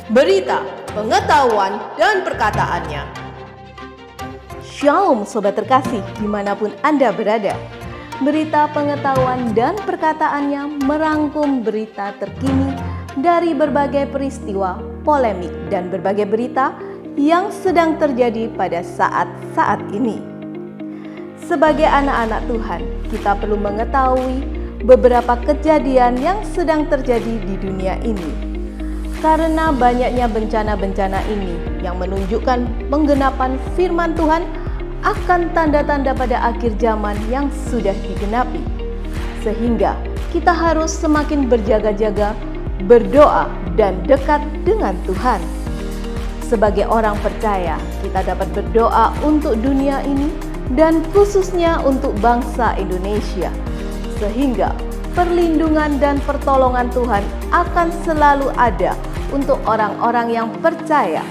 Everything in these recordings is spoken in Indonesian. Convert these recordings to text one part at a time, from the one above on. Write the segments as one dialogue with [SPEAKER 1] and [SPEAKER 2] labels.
[SPEAKER 1] berita, pengetahuan, dan perkataannya. Shalom Sobat terkasih dimanapun Anda berada. Berita, pengetahuan, dan perkataannya merangkum berita terkini dari berbagai peristiwa, polemik, dan berbagai berita yang sedang terjadi pada saat-saat ini. Sebagai anak-anak Tuhan, kita perlu mengetahui beberapa kejadian yang sedang terjadi di dunia ini. Karena banyaknya bencana-bencana ini yang menunjukkan penggenapan firman Tuhan akan tanda-tanda pada akhir zaman yang sudah digenapi. Sehingga kita harus semakin berjaga-jaga, berdoa, dan dekat dengan Tuhan. Sebagai orang percaya, kita dapat berdoa untuk dunia ini dan khususnya untuk bangsa Indonesia. Sehingga perlindungan dan pertolongan Tuhan akan selalu ada untuk orang-orang yang percaya.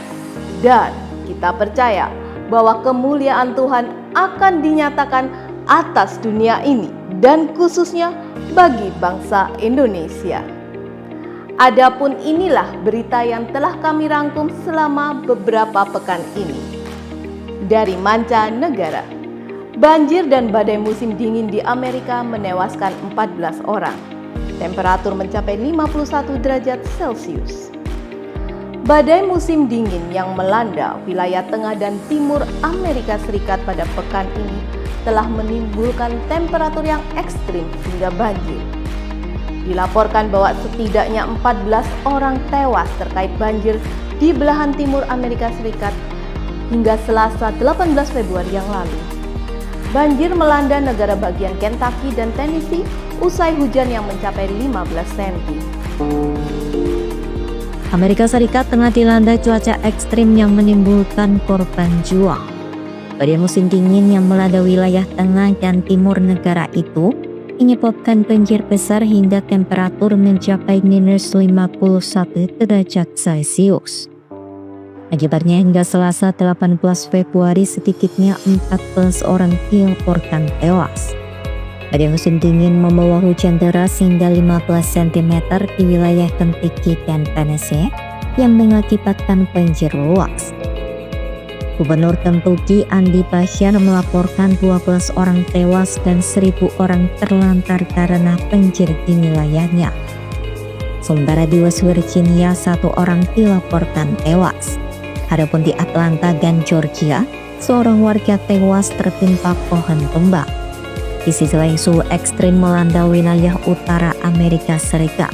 [SPEAKER 1] Dan kita percaya bahwa kemuliaan Tuhan akan dinyatakan atas dunia ini dan khususnya bagi bangsa Indonesia. Adapun inilah berita yang telah kami rangkum selama beberapa pekan ini. Dari mancanegara, banjir dan badai musim dingin di Amerika menewaskan 14 orang. Temperatur mencapai 51 derajat Celcius. Badai musim dingin yang melanda wilayah tengah dan timur Amerika Serikat pada pekan ini telah menimbulkan temperatur yang ekstrim hingga banjir. Dilaporkan bahwa setidaknya 14 orang tewas terkait banjir di belahan timur Amerika Serikat hingga Selasa 18 Februari yang lalu. Banjir melanda negara bagian Kentucky dan Tennessee usai hujan yang mencapai 15 cm.
[SPEAKER 2] Amerika Serikat tengah dilanda cuaca ekstrim yang menimbulkan korban jiwa. Badai musim dingin yang melanda wilayah tengah dan timur negara itu menyebabkan banjir besar hingga temperatur mencapai minus 51 derajat Celcius. Akibatnya hingga Selasa 18 Februari sedikitnya 14 orang dilaporkan tewas. Badai musim dingin membawa hujan deras hingga 15 cm di wilayah Kentucky dan Tennessee yang mengakibatkan banjir luas. Gubernur Kentucky Andy Beshear melaporkan 12 orang tewas dan 1.000 orang terlantar karena banjir di wilayahnya. Sementara di West Virginia 1 orang dilaporkan tewas. Adapun di Atlanta dan Georgia, seorang warga tewas tertimpa pohon tumbang. Di sisi lain, suhu ekstrim melanda wilayah utara Amerika Serikat.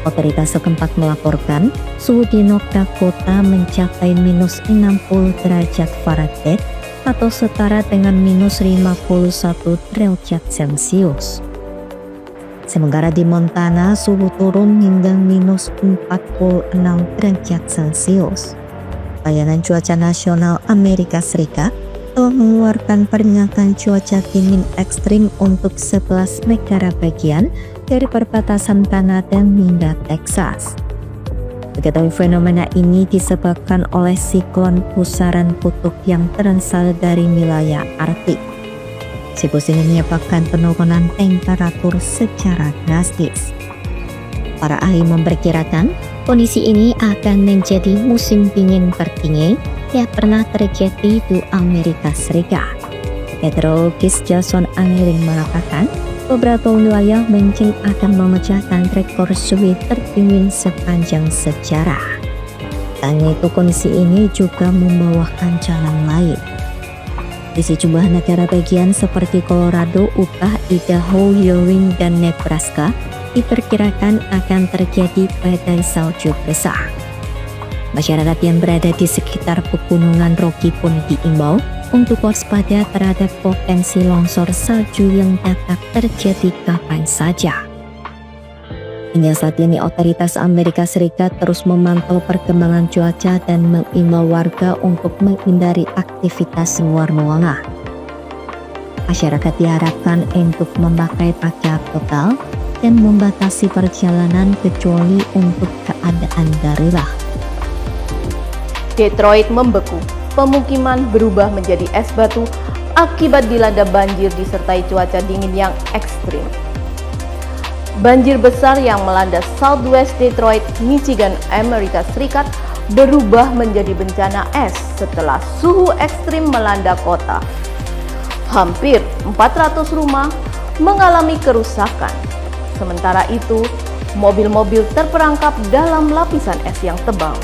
[SPEAKER 2] Otoritas setempat melaporkan suhu di North Dakota mencapai minus 60 derajat Fahrenheit atau setara dengan minus 51 derajat Celcius. Sementara di Montana suhu turun hingga minus 46 derajat Celcius. Badan Cuaca Nasional Amerika Serikat telah mengeluarkan peringatan cuaca dingin ekstrim untuk 11 negara bagian dari perbatasan Kanada hingga Texas. Diketahui fenomena ini disebabkan oleh siklon pusaran kutub yang berasal dari wilayah Arktik. Siklus ini menyebabkan penurunan temperatur secara drastis. Para ahli memperkirakan kondisi ini akan menjadi musim dingin tertinggi yang pernah terjadi di Amerika Serikat. Meteorologis Jason Anneling mengatakan beberapa wilayah mungkin akan memecahkan rekor suhu tertinggi sepanjang sejarah. Selain itu, kondisi ini juga membawa ancaman lain. Di sejumlah negara bagian seperti Colorado, Utah, Idaho, Wyoming, dan Nebraska diperkirakan akan terjadi badai salju besar. Masyarakat yang berada di sekitar pegunungan Rocky pun diimbau untuk waspada terhadap potensi longsor salju yang dapat terjadi kapan saja. Hingga saat ini otoritas Amerika Serikat terus memantau perkembangan cuaca dan mengimbau warga untuk menghindari aktivitas luar ruangan. Masyarakat diharapkan untuk memakai pakaian total dan membatasi perjalanan kecuali untuk keadaan darurat.
[SPEAKER 1] Detroit membeku, pemukiman berubah menjadi es batu akibat dilanda banjir disertai cuaca dingin yang ekstrim. Banjir besar yang melanda Southwest Detroit, Michigan, Amerika Serikat berubah menjadi bencana es setelah suhu ekstrim melanda kota. Hampir 400 rumah mengalami kerusakan. Sementara itu, mobil-mobil terperangkap dalam lapisan es yang tebal.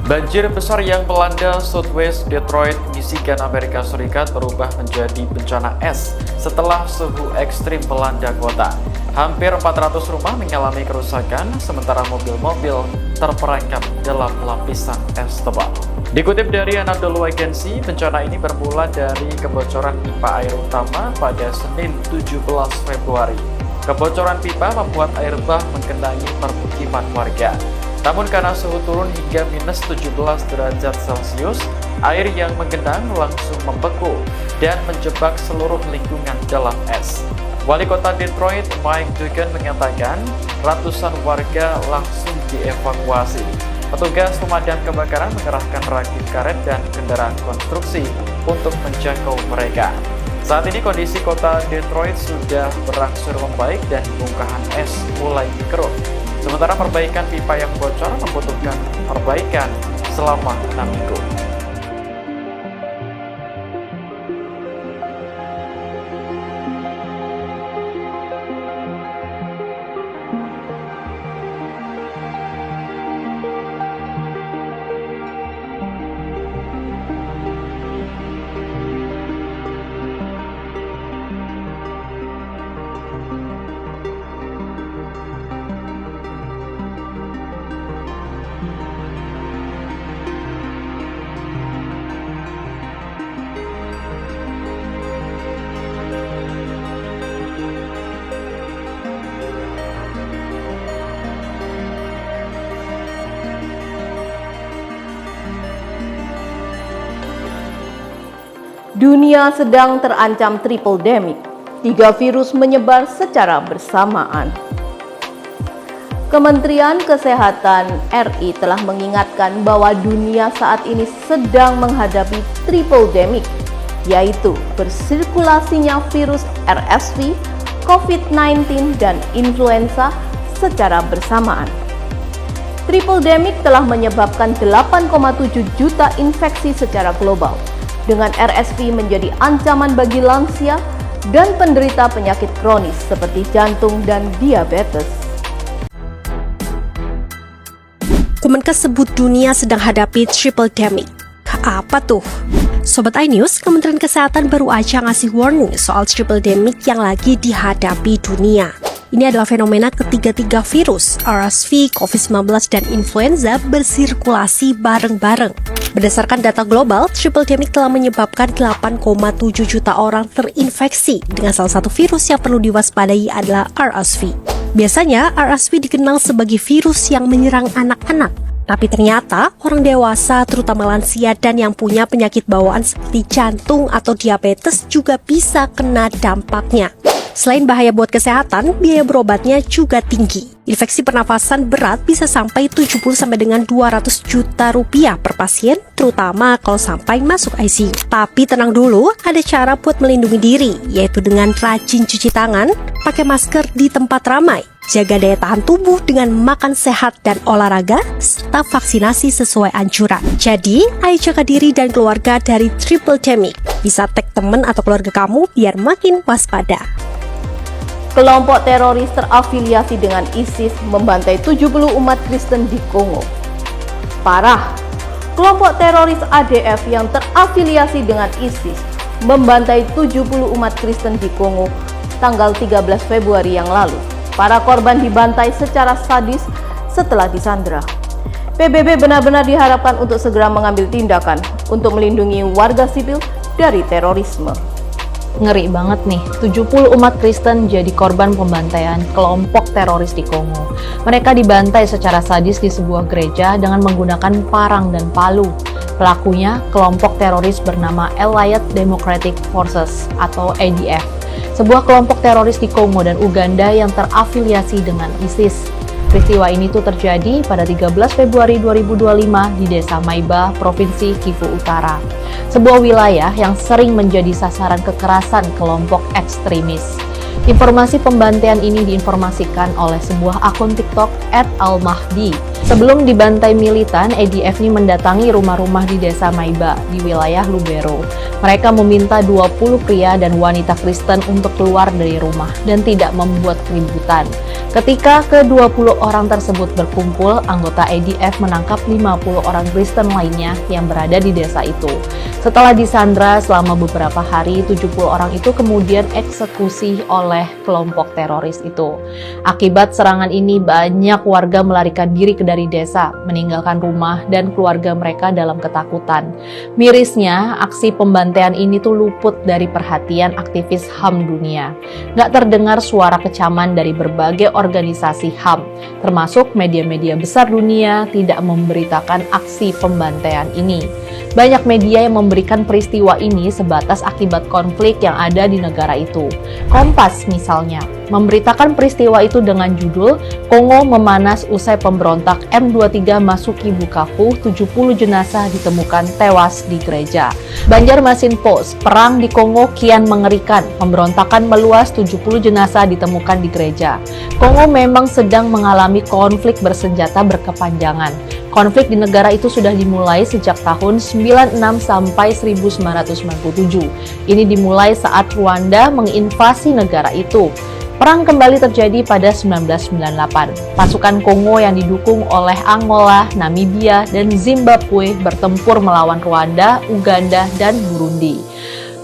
[SPEAKER 3] Banjir besar yang melanda Southwest Detroit, Michigan, Amerika Serikat berubah menjadi bencana es setelah suhu ekstrim melanda kota. Hampir 400 rumah mengalami kerusakan, sementara mobil-mobil terperangkap dalam lapisan es tebal. Dikutip dari Anadolu Agency, bencana ini bermula dari kebocoran pipa air utama pada Senin 17 Februari. Kebocoran pipa membuat air bah menggenangi permukiman warga. Namun karena suhu turun hingga minus 17 derajat Celcius, air yang menggenang langsung membeku dan menjebak seluruh lingkungan dalam es. Wali kota Detroit, Mike Duggan, mengatakan ratusan warga langsung dievakuasi. Petugas pemadam kebakaran mengerahkan rakit karet dan kendaraan konstruksi untuk menjangkau mereka. Saat ini kondisi kota Detroit sudah berangsur membaik dan bongkahan es mulai dikeruk. Sementara perbaikan pipa yang bocor membutuhkan perbaikan selama 6 minggu.
[SPEAKER 1] Dunia sedang terancam triple demic. 3 virus menyebar secara bersamaan. Kementerian Kesehatan RI telah mengingatkan bahwa dunia saat ini sedang menghadapi triple demic, yaitu bersirkulasinya virus RSV, COVID-19, dan influenza secara bersamaan. Triple demic telah menyebabkan 8,7 juta infeksi secara global, dengan RSV menjadi ancaman bagi lansia dan penderita penyakit kronis seperti jantung dan diabetes.
[SPEAKER 4] Kemenkes sebut dunia sedang hadapi triple demic. Apa tuh? Sobat iNews, Kementerian Kesehatan baru aja ngasih warning soal triple demic yang lagi dihadapi dunia. Ini adalah fenomena ketiga-tiga virus, RSV, COVID-19, dan influenza bersirkulasi bareng-bareng. Berdasarkan data global, triple demic telah menyebabkan 8,7 juta orang terinfeksi dengan salah satu virus yang perlu diwaspadai adalah RSV. Biasanya, RSV dikenal sebagai virus yang menyerang anak-anak. Tapi ternyata, orang dewasa, terutama lansia dan yang punya penyakit bawaan seperti jantung atau diabetes juga bisa kena dampaknya. Selain bahaya buat kesehatan, biaya berobatnya juga tinggi. Infeksi pernafasan berat bisa sampai 70 sampai dengan 200 juta rupiah per pasien, terutama kalau sampai masuk ICU. Tapi tenang dulu, ada cara buat melindungi diri, yaitu dengan rajin cuci tangan, pakai masker di tempat ramai, jaga daya tahan tubuh dengan makan sehat dan olahraga, serta vaksinasi sesuai anjuran. Jadi, ayo jaga diri dan keluarga dari triple demic. Bisa tag teman atau keluarga kamu biar makin waspada.
[SPEAKER 1] Kelompok teroris terafiliasi dengan ISIS membantai 70 umat Kristen di Kongo. Parah, kelompok teroris ADF yang terafiliasi dengan ISIS membantai 70 umat Kristen di Kongo tanggal 13 Februari yang lalu. Para korban dibantai secara sadis setelah disandra. PBB benar-benar diharapkan untuk segera mengambil tindakan untuk melindungi warga sipil dari terorisme.
[SPEAKER 5] Ngeri banget nih, 70 umat Kristen jadi korban pembantaian kelompok teroris di Kongo. Mereka dibantai secara sadis di sebuah gereja dengan menggunakan parang dan palu. Pelakunya kelompok teroris bernama Allied Democratic Forces atau ADF, sebuah kelompok teroris di Kongo dan Uganda yang terafiliasi dengan ISIS. Peristiwa ini tuh terjadi pada 13 Februari 2025 di Desa Maiba, Provinsi Kivu Utara. Sebuah wilayah yang sering menjadi sasaran kekerasan kelompok ekstremis. Informasi pembantaian ini diinformasikan oleh sebuah akun TikTok @almahdi. Sebelum dibantai militan, ADF ini mendatangi rumah-rumah di Desa Maiba di wilayah Lubero. Mereka meminta 20 pria dan wanita Kristen untuk keluar dari rumah dan tidak membuat keributan. Ketika ke-20 orang tersebut berkumpul, anggota ADF menangkap 50 orang Kristen lainnya yang berada di desa itu. Setelah disandra selama beberapa hari, 70 orang itu kemudian eksekusi oleh kelompok teroris itu. Akibat serangan ini, banyak warga melarikan diri dari desa, meninggalkan rumah dan keluarga mereka dalam ketakutan. Mirisnya, aksi pembantaian ini tuh luput dari perhatian aktivis HAM dunia. Nggak terdengar suara kecaman dari berbagai organisasi HAM, termasuk media-media besar dunia tidak memberitakan aksi pembantaian ini. Banyak media yang memberikan peristiwa ini sebatas akibat konflik yang ada di negara itu. Kompas misalnya, memberitakan peristiwa itu dengan judul Kongo memanas usai pemberontak M23 masuki Bukavu, 70 jenazah ditemukan tewas di gereja. Banjarmasin Post, perang di Kongo kian mengerikan, pemberontakan meluas, 70 jenazah ditemukan di gereja. Kongo memang sedang mengalami konflik bersenjata berkepanjangan. Konflik di negara itu sudah dimulai sejak tahun 96 sampai 1997. Ini dimulai saat Rwanda menginvasi negara itu. Perang kembali terjadi pada 1998. Pasukan Kongo yang didukung oleh Angola, Namibia, dan Zimbabwe bertempur melawan Rwanda, Uganda, dan Burundi.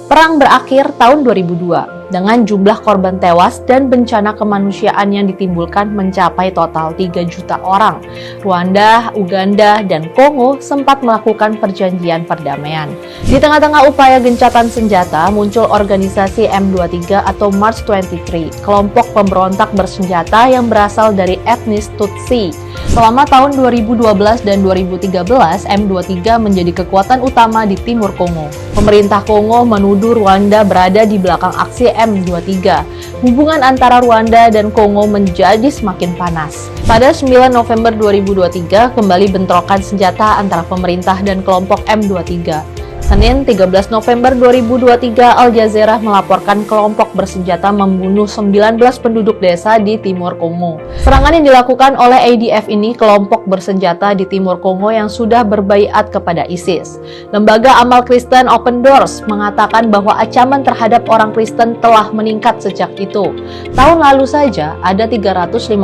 [SPEAKER 5] Perang berakhir tahun 2002 dengan jumlah korban tewas dan bencana kemanusiaan yang ditimbulkan mencapai total 3 juta orang. Rwanda, Uganda, dan Kongo sempat melakukan perjanjian perdamaian. Di tengah-tengah upaya gencatan senjata, muncul organisasi M23 atau March 23, kelompok pemberontak bersenjata yang berasal dari etnis Tutsi. Selama tahun 2012 dan 2013, M23 menjadi kekuatan utama di timur Kongo. Pemerintah Kongo menuduh Rwanda berada di belakang aksi M23. Hubungan antara Rwanda dan Kongo menjadi semakin panas. Pada 9 November 2023, kembali bentrokan senjata antara pemerintah dan kelompok M23. Senin 13 November 2023, Al Jazeera melaporkan kelompok bersenjata membunuh 19 penduduk desa di timur Kongo. Serangan yang dilakukan oleh ADF ini kelompok bersenjata di timur Kongo yang sudah berbaiat kepada ISIS. Lembaga amal Kristen Open Doors mengatakan bahwa ancaman terhadap orang Kristen telah meningkat sejak itu. Tahun lalu saja ada 355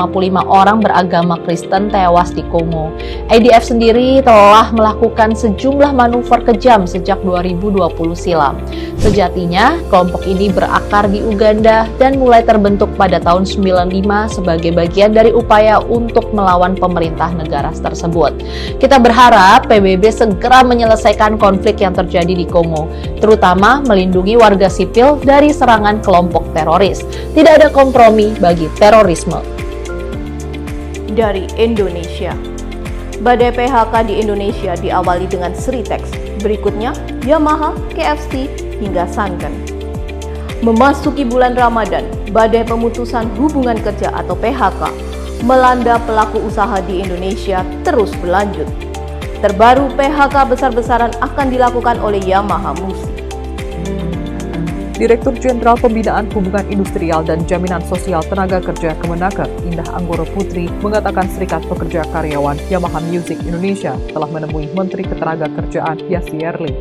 [SPEAKER 5] orang beragama Kristen tewas di Kongo. ADF sendiri telah melakukan sejumlah manuver kejam sejak 2020 silam. Sejatinya, kelompok ini berakar di Uganda dan mulai terbentuk pada tahun 95 sebagai bagian dari upaya untuk melawan pemerintah negara tersebut. Kita berharap PBB segera menyelesaikan konflik yang terjadi di Kongo, terutama melindungi warga sipil dari serangan kelompok teroris. Tidak ada kompromi bagi terorisme.
[SPEAKER 1] Dari Indonesia, badai PHK di Indonesia diawali dengan Sritex. Berikutnya, Yamaha, KFC, hingga Sanken. Memasuki bulan Ramadan, badai pemutusan hubungan kerja atau PHK melanda pelaku usaha di Indonesia terus berlanjut. Terbaru, PHK besar-besaran akan dilakukan oleh Yamaha Musi.
[SPEAKER 6] Direktur Jenderal Pembinaan Hubungan Industrial dan Jaminan Sosial Tenaga Kerja Kemenaker, Indah Anggoro Putri, mengatakan Serikat Pekerja Karyawan Yamaha Music Indonesia telah menemui Menteri Ketenagakerjaan Yassi Erli.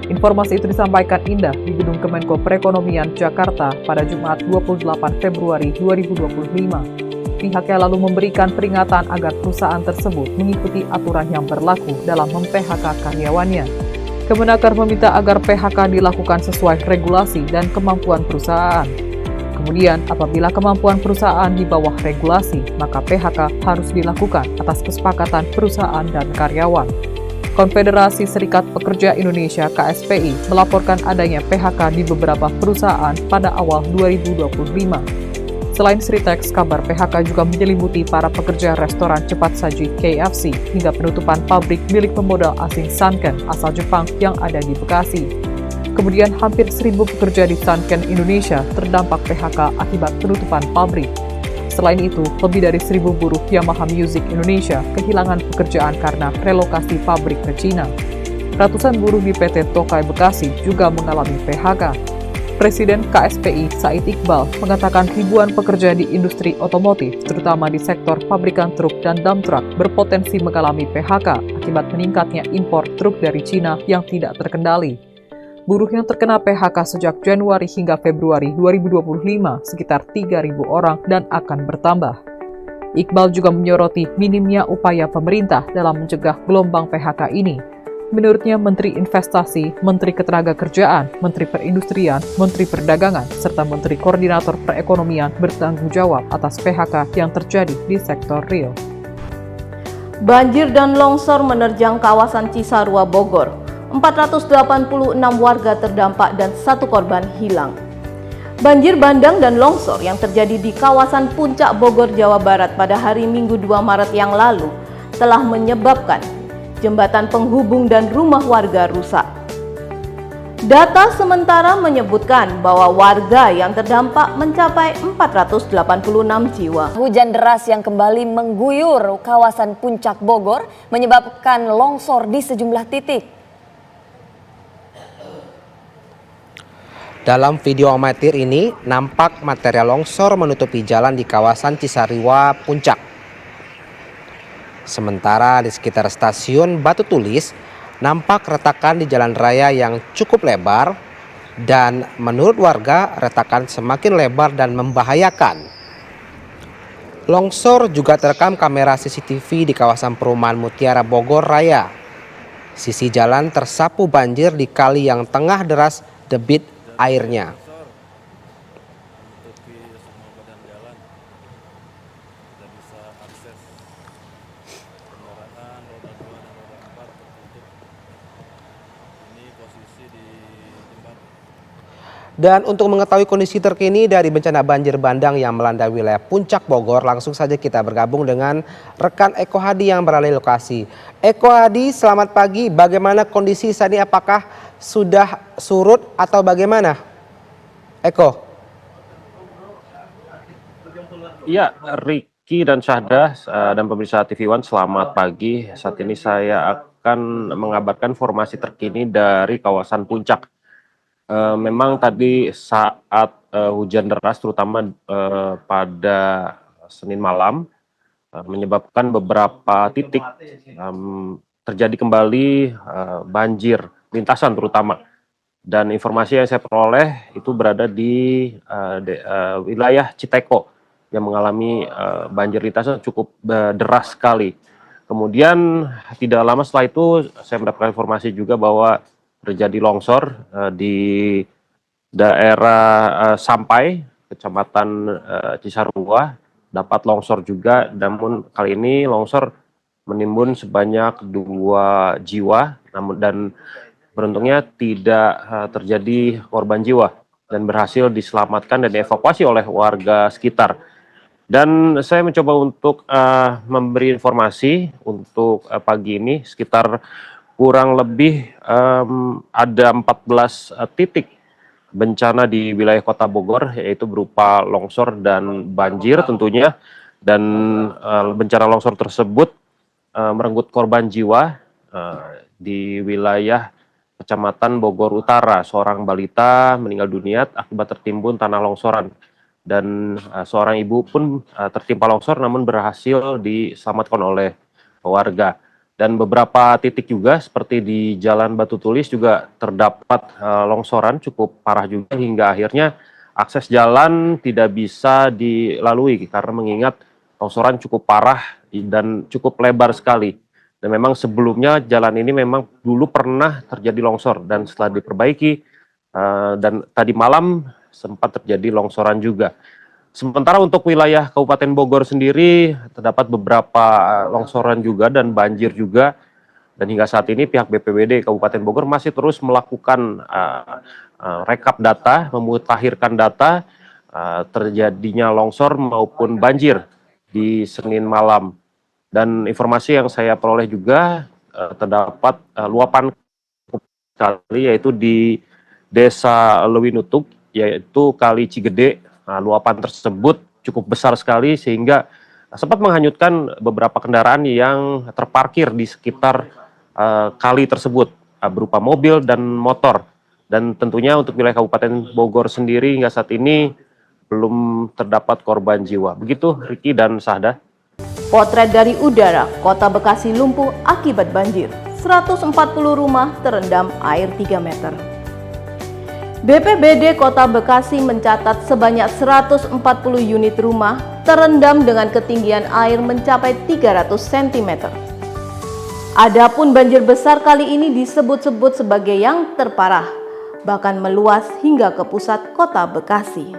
[SPEAKER 6] Informasi itu disampaikan Indah di Gedung Kemenko Perekonomian Jakarta pada Jumat 28 Februari 2025. Pihaknya lalu memberikan peringatan agar perusahaan tersebut mengikuti aturan yang berlaku dalam mem-PHK karyawannya. Kemenaker meminta agar PHK dilakukan sesuai regulasi dan kemampuan perusahaan. Kemudian, apabila kemampuan perusahaan di bawah regulasi, maka PHK harus dilakukan atas kesepakatan perusahaan dan karyawan. Konfederasi Serikat Pekerja Indonesia (KSPI) melaporkan adanya PHK di beberapa perusahaan pada awal 2025. Selain Sritex, kabar PHK juga menyelimuti para pekerja restoran cepat saji KFC hingga penutupan pabrik milik pemodal asing Sanken asal Jepang yang ada di Bekasi. Kemudian hampir 1.000 pekerja di Sanken Indonesia terdampak PHK akibat penutupan pabrik. Selain itu, lebih dari 1.000 buruh Yamaha Music Indonesia kehilangan pekerjaan karena relokasi pabrik ke Cina. Ratusan buruh di PT Tokai Bekasi juga mengalami PHK. Presiden KSPI Said Iqbal mengatakan ribuan pekerja di industri otomotif, terutama di sektor pabrikan truk dan dump truck, berpotensi mengalami PHK akibat meningkatnya impor truk dari Cina yang tidak terkendali. Buruh yang terkena PHK sejak Januari hingga Februari 2025 sekitar 3.000 orang dan akan bertambah. Iqbal juga menyoroti minimnya upaya pemerintah dalam mencegah gelombang PHK ini. Menurutnya Menteri Investasi, Menteri Ketenagakerjaan, Menteri Perindustrian, Menteri Perdagangan, serta Menteri Koordinator Perekonomian bertanggung jawab atas PHK yang terjadi di sektor real.
[SPEAKER 1] Banjir dan longsor menerjang kawasan Cisarua, Bogor. 486 warga terdampak dan 1 korban hilang. Banjir bandang dan longsor yang terjadi di kawasan Puncak Bogor, Jawa Barat pada hari Minggu 2 Maret yang lalu telah menyebabkan jembatan penghubung dan rumah warga rusak. Data sementara menyebutkan bahwa warga yang terdampak mencapai 486 jiwa.
[SPEAKER 7] Hujan deras yang kembali mengguyur kawasan Puncak Bogor menyebabkan longsor di sejumlah titik.
[SPEAKER 8] Dalam video amatir ini, nampak material longsor menutupi jalan di kawasan Cisarua Puncak. Sementara di sekitar stasiun Batu Tulis, nampak retakan di jalan raya yang cukup lebar dan menurut warga retakan semakin lebar dan membahayakan. Longsor juga terekam kamera CCTV di kawasan perumahan Mutiara Bogor Raya. Sisi jalan tersapu banjir di kali yang tengah deras debit airnya. Dan untuk mengetahui kondisi terkini dari bencana banjir bandang yang melanda wilayah Puncak Bogor, langsung saja kita bergabung dengan rekan Eko Hadi yang berada di lokasi. Eko Hadi, selamat pagi. Bagaimana kondisi saat ini? Apakah sudah surut atau bagaimana? Eko.
[SPEAKER 9] Iya, Ricky dan Syahda dan pemirsa TV One, selamat pagi. Saat ini saya akan mengabarkan informasi terkini dari kawasan Puncak. Memang tadi saat hujan deras terutama pada Senin malam menyebabkan beberapa titik terjadi kembali banjir lintasan terutama, dan informasi yang saya peroleh itu berada di wilayah Citeko yang mengalami banjir lintasan cukup deras sekali. Kemudian tidak lama setelah itu saya mendapatkan informasi juga bahwa terjadi longsor di daerah Sampai, Kecamatan Cisarua, dapat longsor juga, namun kali ini longsor menimbun sebanyak 2 jiwa, dan beruntungnya tidak terjadi korban jiwa dan berhasil diselamatkan dan dievakuasi oleh warga sekitar. Dan saya mencoba untuk memberi informasi untuk pagi ini, sekitar kurang lebih ada 14 titik bencana di wilayah Kota Bogor, yaitu berupa longsor dan banjir tentunya. Dan bencana longsor tersebut merenggut korban jiwa di wilayah Kecamatan Bogor Utara. Seorang balita meninggal dunia akibat tertimbun tanah longsoran. Dan seorang ibu pun tertimpa longsor namun berhasil diselamatkan oleh warga. Dan beberapa titik juga seperti di Jalan Batu Tulis juga terdapat longsoran cukup parah juga, hingga akhirnya akses jalan tidak bisa dilalui karena mengingat longsoran cukup parah dan cukup lebar sekali. Dan memang sebelumnya jalan ini memang dulu pernah terjadi longsor dan setelah diperbaiki dan tadi malam sempat terjadi longsoran juga. Sementara untuk wilayah Kabupaten Bogor sendiri terdapat beberapa longsoran juga dan banjir juga, dan hingga saat ini pihak BPBD Kabupaten Bogor masih terus melakukan rekap data, memutakhirkan data terjadinya longsor maupun banjir di Senin malam. Dan informasi yang saya peroleh juga terdapat luapan kali, yaitu di Desa Lewinutuk, yaitu Kali Cigede. Luapan tersebut cukup besar sekali sehingga sempat menghanyutkan beberapa kendaraan yang terparkir di sekitar kali tersebut berupa mobil dan motor. Dan tentunya untuk wilayah Kabupaten Bogor sendiri hingga saat ini belum terdapat korban jiwa. Begitu Riki dan Sahda.
[SPEAKER 1] Potret dari udara, Kota Bekasi lumpuh akibat banjir. 140 rumah terendam air 3 meter. BPBD Kota Bekasi mencatat sebanyak 140 unit rumah terendam dengan ketinggian air mencapai 300 cm. Adapun banjir besar kali ini disebut-sebut sebagai yang terparah, bahkan meluas hingga ke pusat Kota Bekasi.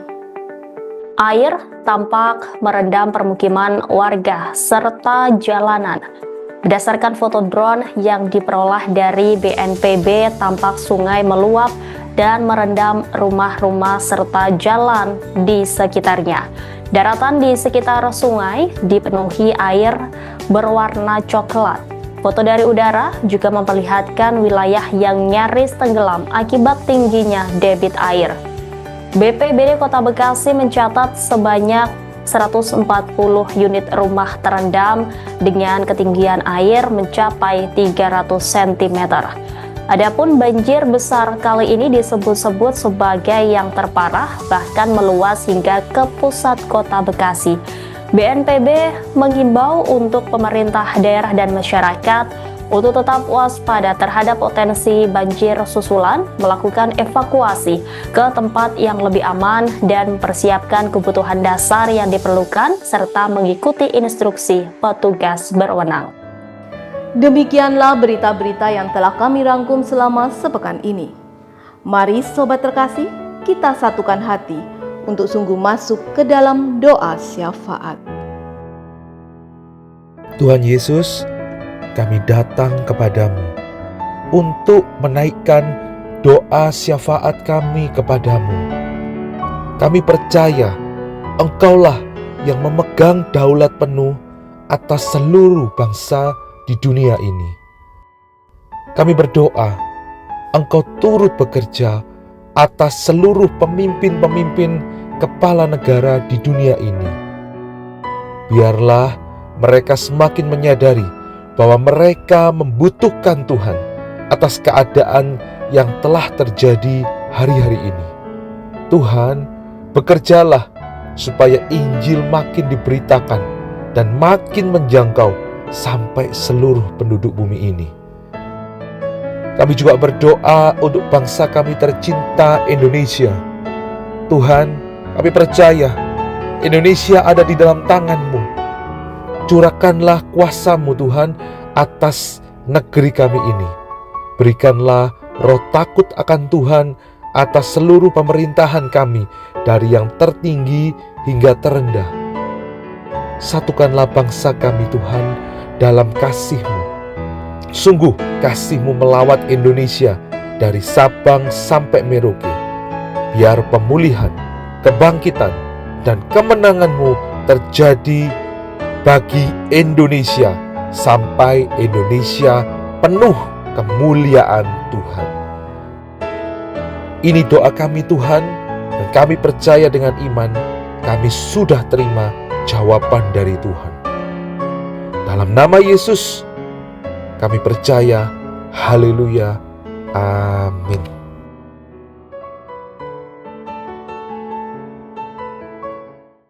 [SPEAKER 10] Air tampak merendam permukiman warga serta jalanan. Berdasarkan foto drone yang diperoleh dari BNPB, tampak sungai meluap dan merendam rumah-rumah serta jalan di sekitarnya. Daratan di sekitar sungai dipenuhi air berwarna coklat. Foto dari udara juga memperlihatkan wilayah yang nyaris tenggelam akibat tingginya debit air. BPBD Kota Bekasi mencatat sebanyak 140 unit rumah terendam dengan ketinggian air mencapai 300 cm. Adapun banjir besar kali ini disebut-sebut sebagai yang terparah, bahkan meluas hingga ke pusat Kota Bekasi. BNPB mengimbau untuk pemerintah daerah dan masyarakat untuk tetap waspada terhadap potensi banjir susulan, melakukan evakuasi ke tempat yang lebih aman dan mempersiapkan kebutuhan dasar yang diperlukan serta mengikuti instruksi petugas berwenang.
[SPEAKER 1] Demikianlah berita-berita yang telah kami rangkum selama sepekan ini. Mari sobat terkasih, kita satukan hati untuk sungguh masuk ke dalam doa syafaat.
[SPEAKER 11] Tuhan Yesus, kami datang kepadamu untuk menaikkan doa syafaat kami kepadamu. Kami percaya Engkaulah yang memegang daulat penuh atas seluruh bangsa di dunia ini. Kami berdoa Engkau turut bekerja atas seluruh pemimpin-pemimpin kepala negara di dunia ini. Biarlah mereka semakin menyadari bahwa mereka membutuhkan Tuhan atas keadaan yang telah terjadi hari-hari ini. Tuhan, bekerjalah supaya Injil makin diberitakan dan makin menjangkau sampai seluruh penduduk bumi ini. Kami juga berdoa untuk bangsa kami tercinta Indonesia. Tuhan, kami percaya Indonesia ada di dalam tangan-Mu. Curahkanlah kuasa-Mu Tuhan atas negeri kami ini. Berikanlah roh takut akan Tuhan atas seluruh pemerintahan kami, dari yang tertinggi hingga terendah. Satukanlah bangsa kami Tuhan dalam kasih-Mu. Sungguh kasih-Mu melawat Indonesia dari Sabang sampai Merauke. Biar pemulihan, kebangkitan, dan kemenangan-Mu terjadi bagi Indonesia sampai Indonesia penuh kemuliaan Tuhan. Ini doa kami Tuhan, dan kami percaya dengan iman kami sudah terima jawaban dari Tuhan. Dalam nama Yesus kami percaya. Haleluya. Amin.